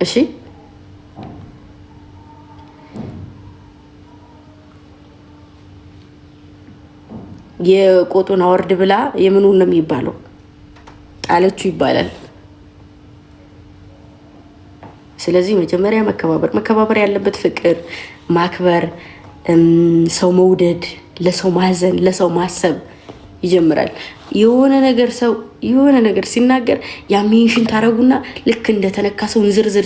እሺ የቆጡን አወርድ ብላ የምኑን ነው የሚባለው? ጣለችው ይባላል። ስለዚህ መጀመሪያ መከባበር ያለበት ፍቅር፣ ማክበር፣ ሰው መውደድ፣ ለሰው ማዘን፣ ለሰው ማሰብ ይጀምራል። የሆነ ነገር ሲናገር ያሚንሽን ታረጉና ልክ እንደተነካ ሰው ዝርዝር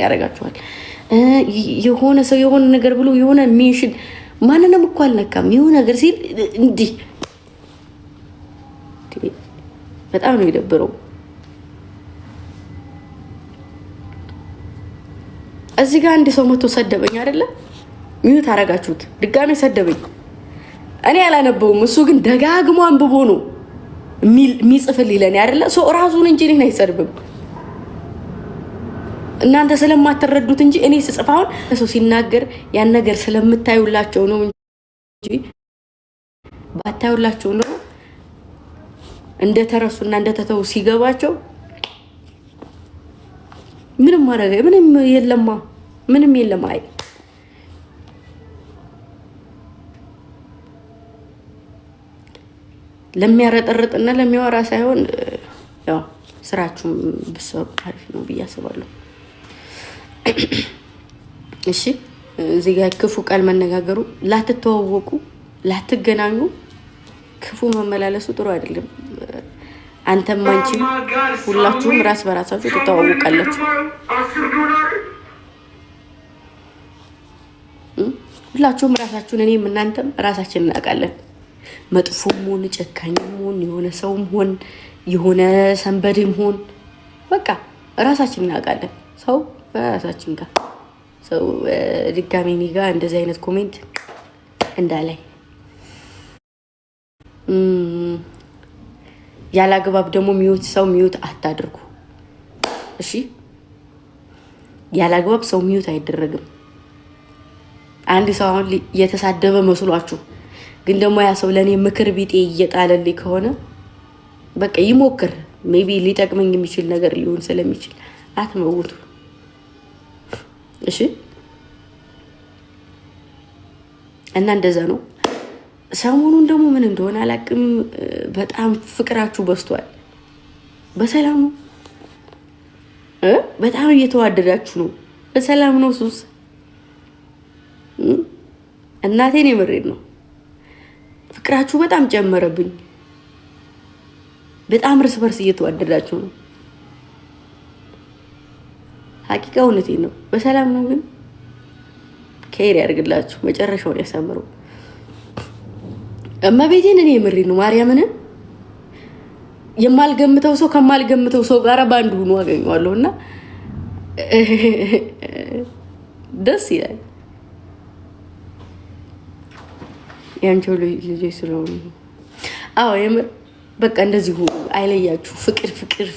ያደርጋችኋል። የሆነ ሰው የሆነ ነገር ብሎ የሆነ ሚንሽን ማንንም እኮ አልነካም የሆነ ነገር ሲል እንዲህ በጣም ነው የደበረው። እዚህ ጋር አንድ ሰው መቶ ሰደበኝ አይደለ? ሚዩት አረጋችሁት። ድጋሜ ሰደበኝ። እኔ አላነበውም፣ እሱ ግን ደጋግሞ አንብቦ ነው የሚጽፍልኝ ለኔ አይደለ? ሰው ራሱን እንጂ እኔን አይሰድብም። እናንተ ስለማትረዱት እንጂ እኔ ስጽፋውን ሰው ሲናገር ያን ነገር ስለምታዩላቸው ነው እንጂ ባታዩላቸው ነው እንደተረሱና እንደተተው ሲገባቸው ምንም ማረጋ ምንም የለም። አይ ለሚያረጠርጥና ለሚያወራ ሳይሆን ያው ስራችሁን ብትሰሩ አሪፍ ነው ብዬ አስባለሁ። እሺ እዚህ ጋር ክፉ ቃል መነጋገሩ፣ ላትተዋወቁ ላትገናኙ ክፉ መመላለሱ ጥሩ አይደለም። አንተም አንቺም ሁላችሁም ራስ በራሳችሁ ትተዋወቃላችሁ። ሁላችሁም ራሳችሁን እኔም እናንተም ራሳችንን እናውቃለን። መጥፎም ሆን ጨካኝም ሆን የሆነ ሰውም ሆን የሆነ ሰንበድም ሆን በቃ ራሳችንን እናውቃለን። ሰው በራሳችን ጋር ሰው ድጋሜ እኔ ጋር እንደዚህ አይነት ኮሜንት እንዳላይ ያላግባብ ደግሞ ሚዩት አታድርጉ። እሺ ያላግባብ ሰው ሚዩት አይደረግም። አንድ ሰው አሁን የተሳደበ መስሏችሁ ግን ደግሞ ያ ሰው ለኔ ምክር ቢጤ እየጣለልኝ ከሆነ በቃ ይሞክር። ሜቢ ሊጠቅመኝ የሚችል ነገር ሊሆን ስለሚችል አትመውቱ። እሺ እና እንደዛ ነው። ሰሞኑን ደግሞ ምን እንደሆነ አላቅም፣ በጣም ፍቅራችሁ በዝቷል። በሰላም ነው፣ በጣም እየተዋደዳችሁ ነው። በሰላም ነው። ሱስ እናቴን የምሬድ ነው። ፍቅራችሁ በጣም ጨመረብኝ። በጣም እርስ በርስ እየተዋደዳችሁ ነው። ሀቂቃ እውነቴን ነው። በሰላም ነው። ግን ከሄድ ያድርግላችሁ፣ መጨረሻውን ያሳምረው። እመቤቴን እኔ የምሬ ነው። ማርያምን የማልገምተው ሰው ከማልገምተው ሰው ጋር ባንድ ሆኖ አገኘዋለሁ እና ደስ ይላል። ያንቺው ልጅ ስለሆኑ አዎ የምር በቃ እንደዚህ አይለያችሁ።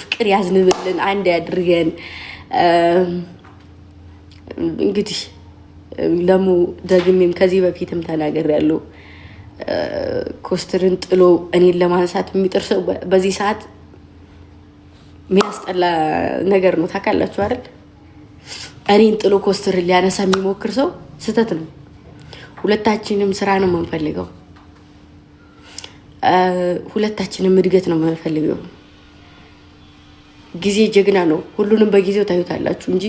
ፍቅር ያዝንብልን፣ አንድ ያድርገን። እንግዲህ ለሙ ደግሜም ከዚህ በፊትም ተናግሬያለሁ። ኮስትርን ጥሎ እኔን ለማንሳት የሚጥር ሰው በዚህ ሰዓት የሚያስጠላ ነገር ነው። ታውቃላችሁ አይደል? እኔን ጥሎ ኮስትርን ሊያነሳ የሚሞክር ሰው ስህተት ነው። ሁለታችንም ስራ ነው የምንፈልገው። ሁለታችንም እድገት ነው የምንፈልገው። ጊዜ ጀግና ነው። ሁሉንም በጊዜው ታዩታላችሁ እንጂ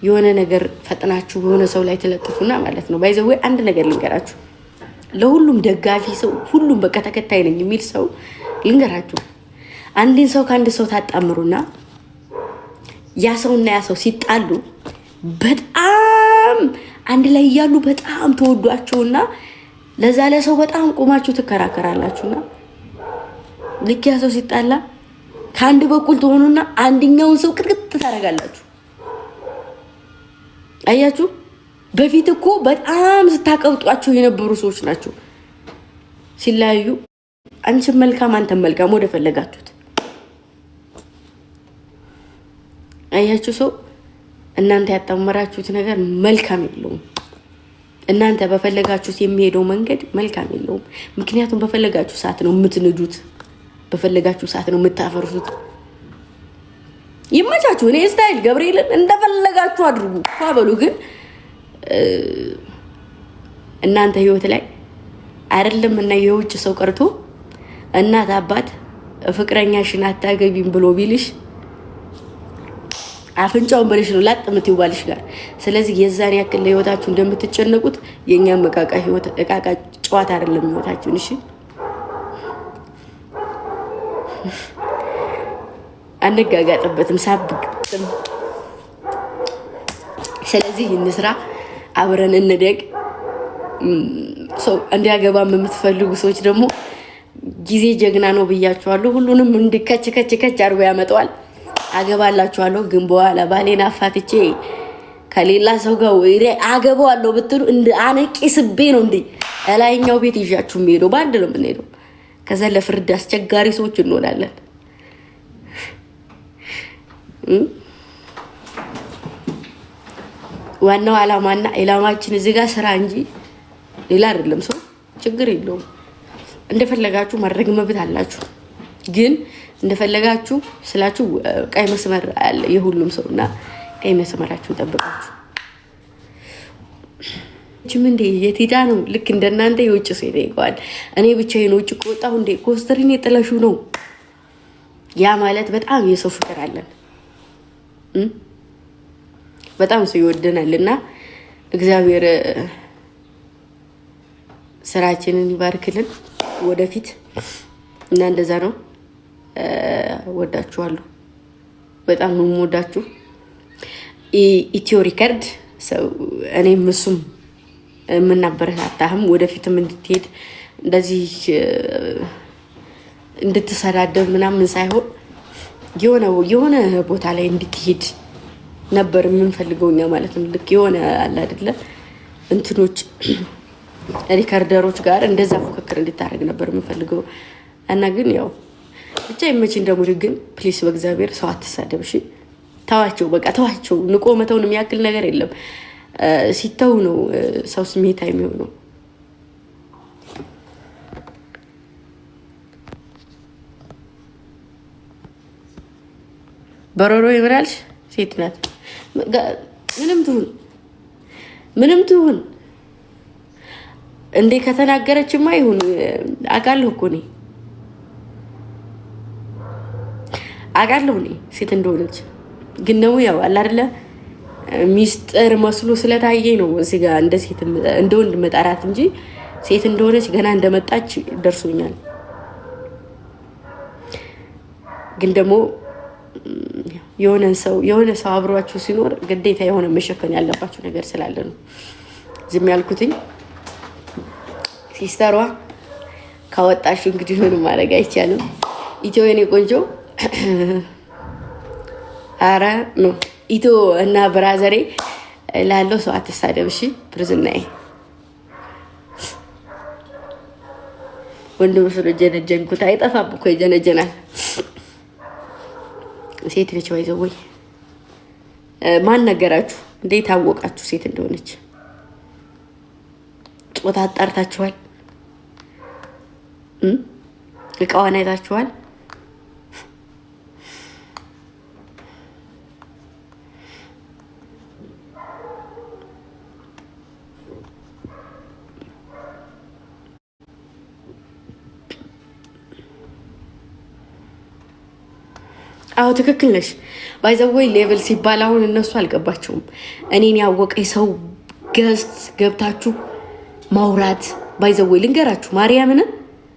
የሆነ ነገር ፈጥናችሁ የሆነ ሰው ላይ ትለጥፉና ማለት ነው። ባይዘው አንድ ነገር ልንገራችሁ፣ ለሁሉም ደጋፊ ሰው ሁሉም በቃ ተከታይ ነኝ የሚል ሰው ልንገራችሁ። አንድን ሰው ከአንድ ሰው ታጣምሩና ያ ሰውና ያ ሰው ሲጣሉ በጣም አንድ ላይ እያሉ በጣም ተወዷቸውና ለዛ ለሰው በጣም ቆማችሁ ትከራከራላችሁና ልክ ያ ሰው ሲጣላ ከአንድ በኩል ትሆኑና አንደኛውን ሰው ቅጥቅጥ ታደርጋላችሁ። አያችሁ? በፊት እኮ በጣም ስታቀብጧቸው የነበሩ ሰዎች ናቸው። ሲለያዩ አንቺም መልካም አንተም መልካም ወደ ፈለጋችሁት። አያችሁ? ሰው እናንተ ያጣመራችሁት ነገር መልካም የለውም። እናንተ በፈለጋችሁት የሚሄደው መንገድ መልካም የለውም። ምክንያቱም በፈለጋችሁ ሰዓት ነው የምትንዱት፣ በፈለጋችሁ ሰዓት ነው የምታፈርሱት። ይመቻችሁ። እኔ ስታይል ገብርኤልን እንደፈለጋችሁ አድርጉ ባበሉ። ግን እናንተ ህይወት ላይ አይደለም እና የውጭ ሰው ቀርቶ እናት አባት ፍቅረኛሽን አታገቢም ብሎ ቢልሽ አፍንጫውን በልሽ ነው ላጥ ምትይባልሽ ጋር። ስለዚህ የዛን ያክል ለህይወታችሁ እንደምትጨነቁት የኛም መቃቃ ህይወት እቃቃ ጨዋታ አይደለም ህይወታችሁን። እሺ አንጋጋጥበትም ሳብቅም። ስለዚህ እንስራ፣ አብረን እንደግ። ሰው እንዲያገባም የምትፈልጉ ሰዎች ደግሞ ጊዜ ጀግና ነው ብያችኋለሁ። ሁሉንም እንዲከች ከች አድርጎ ያመጣዋል። አገባላችኋለሁ። ግን በኋላ ባሌን አፋትቼ ከሌላ ሰው ጋር ወይ አገባዋለሁ ብትሉ እንደ አነቂስቤ ነው እንዴ እላይኛው ቤት ይዣችሁ የምሄደው። በአንድ ነው የምንሄደው። ከዛ ለፍርድ አስቸጋሪ ሰዎች እንሆናለን። ዋናው አላማና ኢላማችን እዚህ ጋር ስራ እንጂ ሌላ አይደለም። ሰው ችግር የለውም። እንደፈለጋችሁ ማድረግ መብት አላችሁ። ግን እንደፈለጋችሁ ስላችሁ ቀይ መስመር አለ የሁሉም ሰውና ቀይ መስመራችሁን ጠብቃችሁ ምን እንደ የቲዳ ነው። ልክ እንደናንተ የውጭ ሰው ይጠይቀዋል። እኔ ብቻዬን ውጭ ቆጣሁ እንደ ኮስተሪኔ ጥለሹ ነው። ያ ማለት በጣም የሰው ፍቅር አለን። በጣም ሰው ይወደናልና እግዚአብሔር ስራችንን ይባርክልን ወደፊት እና እንደዛ ነው። ወዳችኋለሁ። በጣም ነው የምወዳችሁ። ኢትዮ ሪከርድ ሰው እኔም እሱም የምናበረታታህም ወደፊትም እንድትሄድ እንደዚህ እንድትሰዳደብ ምናምን ሳይሆን የሆነ ቦታ ላይ እንድትሄድ ነበር የምንፈልገው እኛ ማለት ነው። ልክ የሆነ አለ አይደለ እንትኖች ሪከርደሮች ጋር እንደዛ ፉክክር እንድታደርግ ነበር የምንፈልገው እና ግን ያው ብቻ ይመችኝ። ደግሞ ግን ፕሊስ በእግዚአብሔር ሰው አትሳደብ እሺ። ተዋቸው፣ በቃ ተዋቸው። ንቆ መተውን የሚያክል ነገር የለም። ሲተው ነው ሰው ስሜታዊ የሚሆነው። በሮሮ ይብራልሽ ሴት ናት። ምንም ትሁን እንዴ ከተናገረችማ ይሁን አውቃለሁ እኮ እኔ አውቃለሁ እኔ ሴት እንደሆነች። ግን ነው ያው አለ አይደለ ሚስጥር መስሎ ስለታየኝ ነው እዚህ ጋር እንደ ሴት እንደ ወንድ መጣራት እንጂ ሴት እንደሆነች ገና እንደመጣች ደርሶኛል። ግን ደግሞ የሆነ ሰው አብሯችሁ ሲኖር ግዴታ የሆነ መሸፈን ያለባችሁ ነገር ስላለ ነው ዝም ያልኩትኝ። ሲስተሯ ካወጣችሁ እንግዲህ ሆነ ማድረግ አይቻልም። ኢትዮ የኔ ቆንጆ አረ ኖ ኢትዮ እና ብራዘሬ ላለው ሰው አትሳደብ እሺ። ብርዝናዬ ወንድም ስለ ጀነጀንኩት አይጠፋም እኮ ይጀነጀናል። ሴት ነች ወይዘው ወይ ማን ነገራችሁ? እንዴት አወቃችሁ ሴት እንደሆነች? ጾታ አጣርታችኋል? እቃዋን አይታችኋል? አዎ ትክክል ነሽ። ባይዘወይ ሌቭል ሲባል አሁን እነሱ አልገባቸውም። እኔን ያወቀኝ ሰው ገስት ገብታችሁ ማውራት ባይዘወይ ልንገራችሁ፣ ማርያምን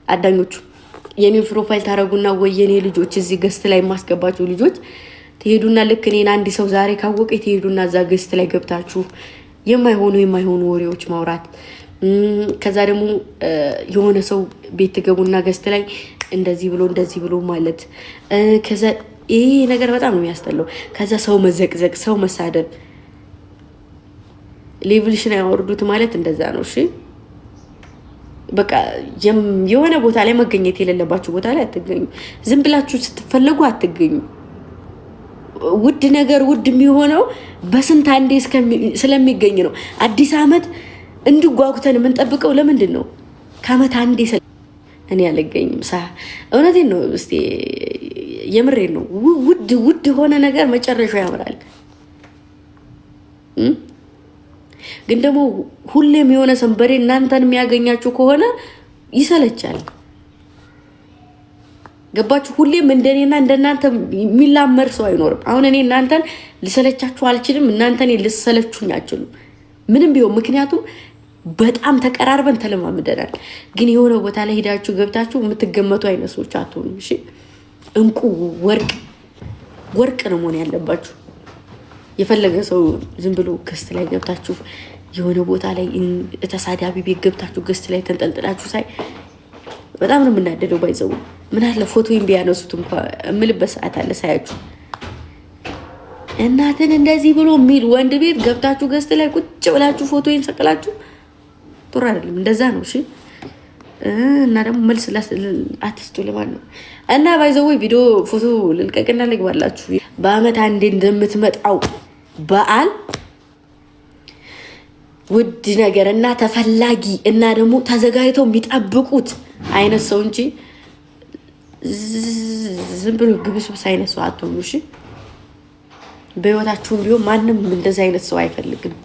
አዳኞቹ የኔን ፕሮፋይል ታረጉና ወይ የኔ ልጆች እዚህ ገስት ላይ የማስገባችሁ ልጆች ትሄዱና ልክ እኔን አንድ ሰው ዛሬ ካወቀኝ ትሄዱና እዛ ገስት ላይ ገብታችሁ የማይሆኑ ወሬዎች ማውራት። ከዛ ደግሞ የሆነ ሰው ቤት ትገቡና ገስት ላይ እንደዚህ ብሎ ማለት ከዛ ይሄ ነገር በጣም ነው የሚያስጠላው። ከዛ ሰው መዘቅዘቅ፣ ሰው መሳደብ ሌቭልሽን ያወርዱት ማለት እንደዛ ነው። እሺ በቃ የሆነ ቦታ ላይ መገኘት የሌለባችሁ ቦታ ላይ አትገኙ። ዝም ብላችሁ ስትፈልጉ አትገኙ። ውድ ነገር ውድ የሚሆነው በስንት አንዴ ስለሚገኝ ነው። አዲስ አመት እንድጓጉተን የምንጠብቀው ለምንድን ነው? ከአመት አንዴ እኔ አልገኝም። እውነቴን ነው። እስቲ የምሬን ነው። ውድ የሆነ ነገር መጨረሻው ያምራል። ግን ደግሞ ሁሌም የሆነ ሰንበሬ እናንተን የሚያገኛችሁ ከሆነ ይሰለቻል። ገባችሁ? ሁሌም እንደኔና እንደናንተ የሚላመር ሰው አይኖርም። አሁን እኔ እናንተን ልሰለቻችሁ አልችልም፣ እናንተ እኔ ልሰለቹኝ አልችሉም ምንም ቢሆን። ምክንያቱም በጣም ተቀራርበን ተለማምደናል። ግን የሆነ ቦታ ላይ ሄዳችሁ ገብታችሁ የምትገመቱ አይነት ሰዎች አትሆኑም። እሺ፣ እንቁ ወርቅ ነው መሆን ያለባችሁ። የፈለገ ሰው ዝም ብሎ ገስት ላይ ገብታችሁ የሆነ ቦታ ላይ ተሳዳቢ ቤት ገብታችሁ ገስት ላይ ተንጠልጥላችሁ ሳይ በጣም ነው የምናደደው። ባይዘው ምን አለ ፎቶን ቢያነሱት እንኳን እምልበት ሰዓት አለ ሳያችሁ። እናትን እንደዚህ ብሎ የሚል ወንድ ቤት ገብታችሁ ገስት ላይ ቁጭ ብላችሁ ፎቶን ሰቅላችሁ ጥሩ አይደለም። እንደዛ ነው። እሺ። እና ደግሞ መልስ አትስጡ ለማን ነው። እና ባይዘው ቪዲዮ ፎቶ ልልቀቅና ልግባላችሁ። በአመት አንዴ እንደምትመጣው በዓል ውድ ነገር እና ተፈላጊ እና ደግሞ ተዘጋጅተው የሚጠብቁት አይነት ሰው እንጂ ዝም ብሎ ግብስብስ አይነት ሰው አትሆኑ። እሺ። በህይወታችሁም ቢሆን ማንም እንደዛ አይነት ሰው አይፈልግም።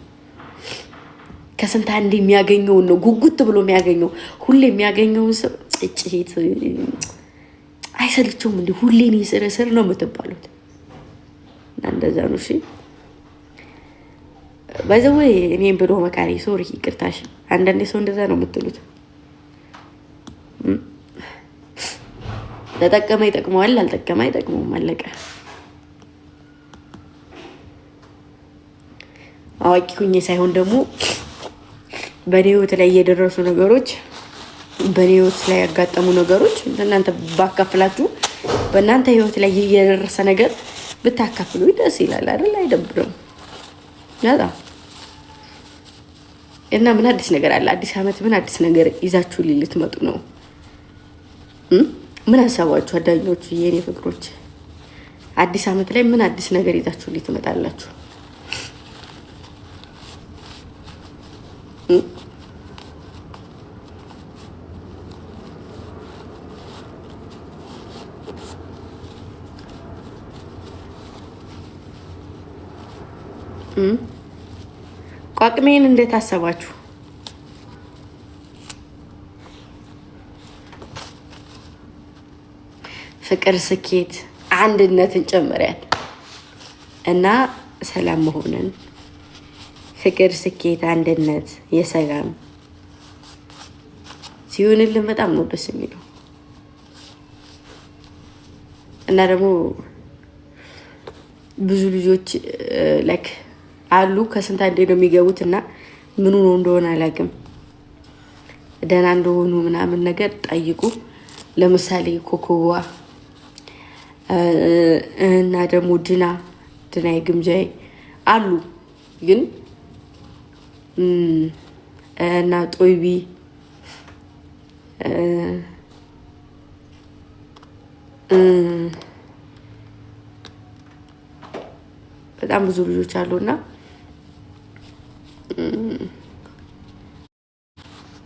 ከስንት አንዴ የሚያገኘውን ነው ጉጉት ብሎ የሚያገኘው። ሁሌ የሚያገኘውን ሰው ጭጭት አይሰልቸውም እንዴ? ሁሌ ነው ስር ነው የምትባሉት። እና እንደዛ ነው። እሺ። ባይዘው እኔም ብሎ መካሪ ሶሪ ይቅርታሽ። አንዳንዴ ሰው እንደዛ ነው የምትሉት። ተጠቀመ ይጠቅመዋል፣ አልጠቀመ አይጠቅመውም። አለቀ። አዋቂ ሁኜ ሳይሆን ደግሞ በኔ ህይወት ላይ የደረሱ ነገሮች፣ በኔ ህይወት ላይ ያጋጠሙ ነገሮች እናንተ ባካፍላችሁ፣ በእናንተ ህይወት ላይ የደረሰ ነገር ብታካፍሉ ደስ ይላል አይደል? አይደብርም? ያዳ እና ምን አዲስ ነገር አለ? አዲስ አመት ምን አዲስ ነገር ይዛችሁ ልትመጡ ነው? ምን አሰባችሁ አዳኞቹ? የኔ ፍቅሮች አዲስ አመት ላይ ምን አዲስ ነገር ይዛችሁ ልትመጣላችሁ? ቋቅሜን እንዴት አሰባችሁ? ፍቅር፣ ስኬት፣ አንድነትን ጨምረን እና ሰላም መሆንን ፍቅር፣ ስኬት፣ አንድነት፣ የሰላም ሲሆንልን በጣም ነው ደስ የሚለው። እና ደግሞ ብዙ ልጆች ላይክ አሉ ከስንት አንዴ ነው የሚገቡት እና ምኑ ነው እንደሆነ አላውቅም። ደህና እንደሆኑ ምናምን ነገር ጠይቁ። ለምሳሌ ኮኮዋ እና ደግሞ ድናይ ግምጃይ አሉ ግን እና ጦይቢ በጣም ብዙ ልጆች አሉና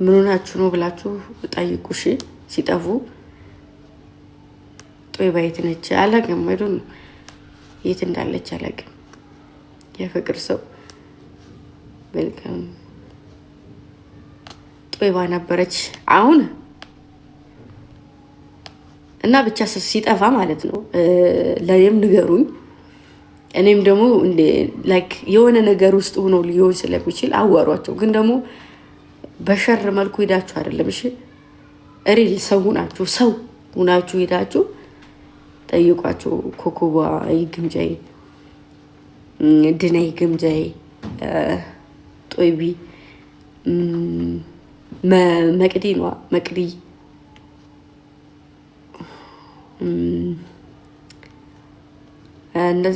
ምን ሆናችሁ ነው ብላችሁ ጠይቁ። እሺ። ሲጠፉ ጦይባ የት ነች አላውቅም። አይዶን የት እንዳለች አላውቅም። የፍቅር ሰው መልካም ጦይባ ነበረች አሁን እና ብቻ ሲጠፋ ማለት ነው ለኔም ንገሩኝ። እኔም ደግሞ ላይክ የሆነ ነገር ውስጥ ሆኖ ሊሆን ስለሚችል አዋሯቸው። ግን ደግሞ በሸር መልኩ ሄዳችሁ አይደለም። እሺ። ሪል ሰው ሁናችሁ ሄዳችሁ ጠይቋቸው። ኮኮባ ይግምጃይ፣ ድናይ ግምጃይ፣ ጦይቢ፣ መቅዲ ነው መቅዲ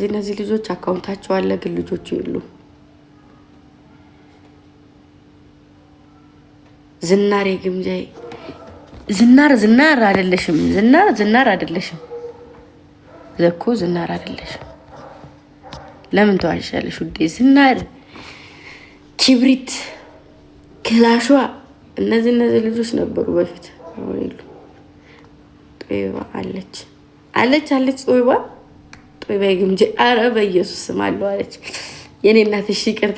እነዚህ ልጆች አካውንታቸው አለ፣ ግን ልጆቹ የሉ። ዝናር የግምጃይ ዝናር አይደለሽም። ዝናር አይደለሽም ዘኮ ዝናር አይደለሽም። ለምን ተዋሻለሽ ውዴ? ዝናር፣ ኪብሪት፣ ክላሿ እነዚህ ልጆች ነበሩ በፊት። ጦይባ አለች አለች ጦይባ ግምጄ። አረ በኢየሱስ ስም አለው አለች። የኔ እናት እሺ ይቅርታ